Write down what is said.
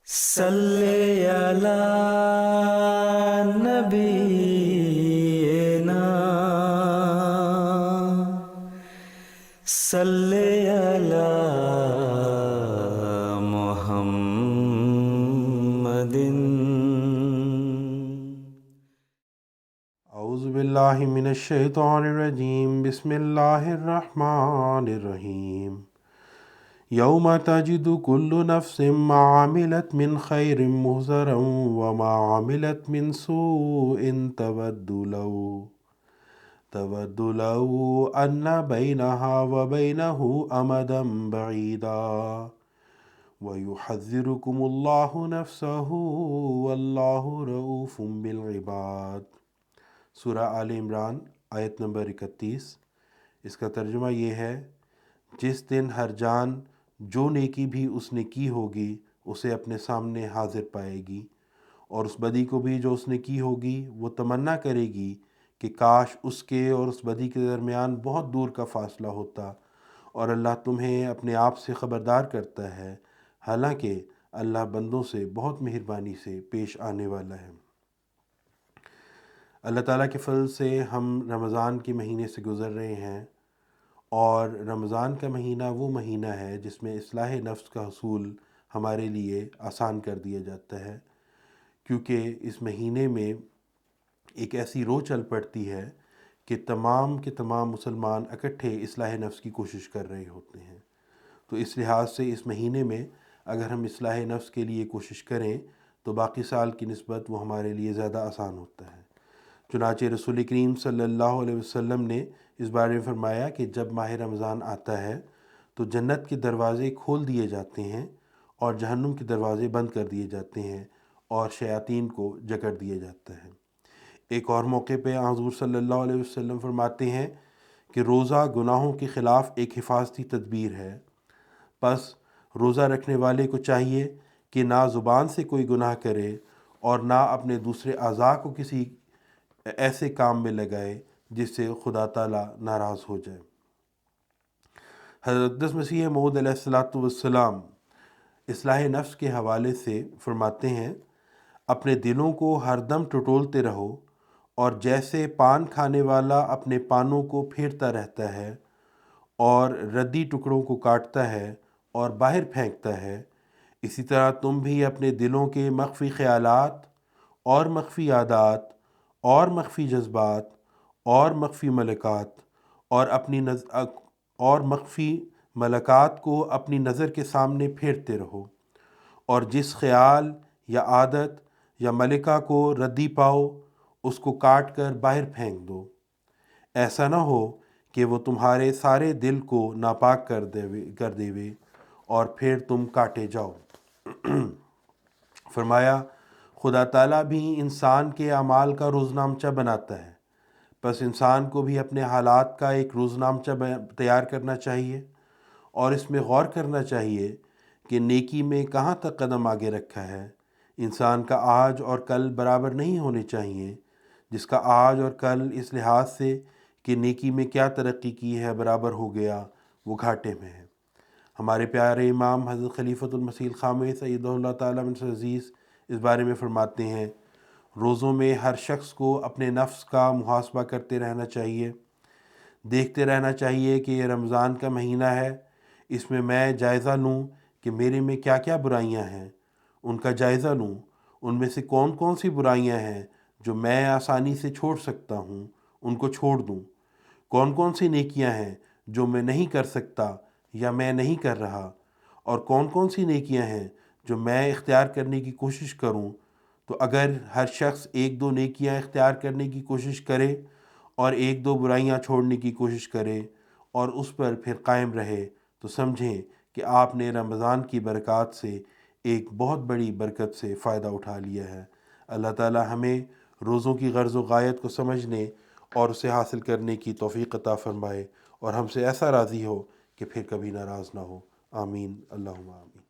صلی علی نبینا صلی علی محمد۔ اعوذ باللہ من الشیطان الرجیم، بسم اللہ الرحمن الرحیم۔ یوم تجد کل نفس ما عملت من خیر محضرا وما عملت من سوء تود لو ان بینہا وبینہ امدا بعیدا ویحذرکم اللہ نفسہ واللہ رؤوف بالعباد۔ سورہ آل عمران آیت نمبر 31۔ اس کا ترجمہ یہ ہے، جس دن ہر جان جو نیکی بھی اس نے کی ہوگی اسے اپنے سامنے حاضر پائے گی، اور اس بدی کو بھی جو اس نے کی ہوگی وہ تمنا کرے گی کہ کاش اس کے اور اس بدی کے درمیان بہت دور کا فاصلہ ہوتا، اور اللہ تمہیں اپنے آپ سے خبردار کرتا ہے، حالانکہ اللہ بندوں سے بہت مہربانی سے پیش آنے والا ہے۔ اللہ تعالیٰ کے فضل سے ہم رمضان کے مہینے سے گزر رہے ہیں، اور رمضان کا مہینہ وہ مہینہ ہے جس میں اصلاح نفس کا حصول ہمارے لیے آسان کر دیا جاتا ہے، کیونکہ اس مہینے میں ایک ایسی روح چل پڑتی ہے کہ تمام کے تمام مسلمان اکٹھے اصلاح نفس کی کوشش کر رہے ہوتے ہیں۔ تو اس لحاظ سے اس مہینے میں اگر ہم اصلاح نفس کے لیے کوشش کریں تو باقی سال کی نسبت وہ ہمارے لیے زیادہ آسان ہوتا ہے۔ چنانچہ رسول کریم صلی اللہ علیہ وسلم نے اس بارے میں فرمایا کہ جب ماہ رمضان آتا ہے تو جنت کے دروازے کھول دیے جاتے ہیں اور جہنم کے دروازے بند کر دیے جاتے ہیں اور شیاطین کو جکڑ دیا جاتا ہے۔ ایک اور موقع پہ حضور صلی اللہ علیہ وسلم فرماتے ہیں کہ روزہ گناہوں کے خلاف ایک حفاظتی تدبیر ہے، پس روزہ رکھنے والے کو چاہیے کہ نہ زبان سے کوئی گناہ کرے اور نہ اپنے دوسرے اعضاء کو کسی ایسے کام میں لگائے جس سے خدا تعالیٰ ناراض ہو جائے۔ حضرت مسیح موعود علیہ السلام اصلاح نفس کے حوالے سے فرماتے ہیں، اپنے دلوں کو ہر دم ٹٹولتے رہو، اور جیسے پان کھانے والا اپنے پانوں کو پھیرتا رہتا ہے اور ردی ٹکڑوں کو کاٹتا ہے اور باہر پھینکتا ہے، اسی طرح تم بھی اپنے دلوں کے مخفی خیالات اور مخفی عادات اور مخفی جذبات اور مخفی ملکات کو اپنی نظر کے سامنے پھیرتے رہو، اور جس خیال یا عادت یا ملکہ کو ردی پاؤ اس کو کاٹ کر باہر پھینک دو، ایسا نہ ہو کہ وہ تمہارے سارے دل کو ناپاک کر دیوے اور پھر تم کاٹے جاؤ۔ فرمایا، خدا تعالیٰ بھی انسان کے اعمال کا روزنامچہ بناتا ہے، پس انسان کو بھی اپنے حالات کا ایک روزنامچہ تیار کرنا چاہیے، اور اس میں غور کرنا چاہیے کہ نیکی میں کہاں تک قدم آگے رکھا ہے۔ انسان کا آج اور کل برابر نہیں ہونے چاہیے، جس کا آج اور کل اس لحاظ سے کہ نیکی میں کیا ترقی کی ہے برابر ہو گیا، وہ گھاٹے میں ہے۔ ہمارے پیارے امام حضرت خلیفۃ المسیح الخامس سیدہ اللہ تعالیٰ من عزیز اس بارے میں فرماتے ہیں، روزوں میں ہر شخص کو اپنے نفس کا محاسبہ کرتے رہنا چاہیے، دیکھتے رہنا چاہیے کہ یہ رمضان کا مہینہ ہے، اس میں جائزہ لوں کہ میرے میں کیا کیا برائیاں ہیں، ان کا جائزہ لوں، ان میں سے کون کون سی برائیاں ہیں جو میں آسانی سے چھوڑ سکتا ہوں، ان کو چھوڑ دوں، کون کون سی نیکیاں ہیں جو میں نہیں کر سکتا یا میں نہیں کر رہا، اور کون کون سی نیکیاں ہیں جو میں اختیار کرنے کی کوشش کروں۔ تو اگر ہر شخص ایک دو نیکیاں اختیار کرنے کی کوشش کرے اور ایک دو برائیاں چھوڑنے کی کوشش کرے اور اس پر پھر قائم رہے، تو سمجھیں کہ آپ نے رمضان کی برکات سے ایک بہت بڑی برکت سے فائدہ اٹھا لیا ہے۔ اللہ تعالی ہمیں روزوں کی غرض و غایت کو سمجھنے اور اسے حاصل کرنے کی توفیق عطا فرمائے، اور ہم سے ایسا راضی ہو کہ پھر کبھی ناراض نہ ہو۔ آمین، اللہم آمین۔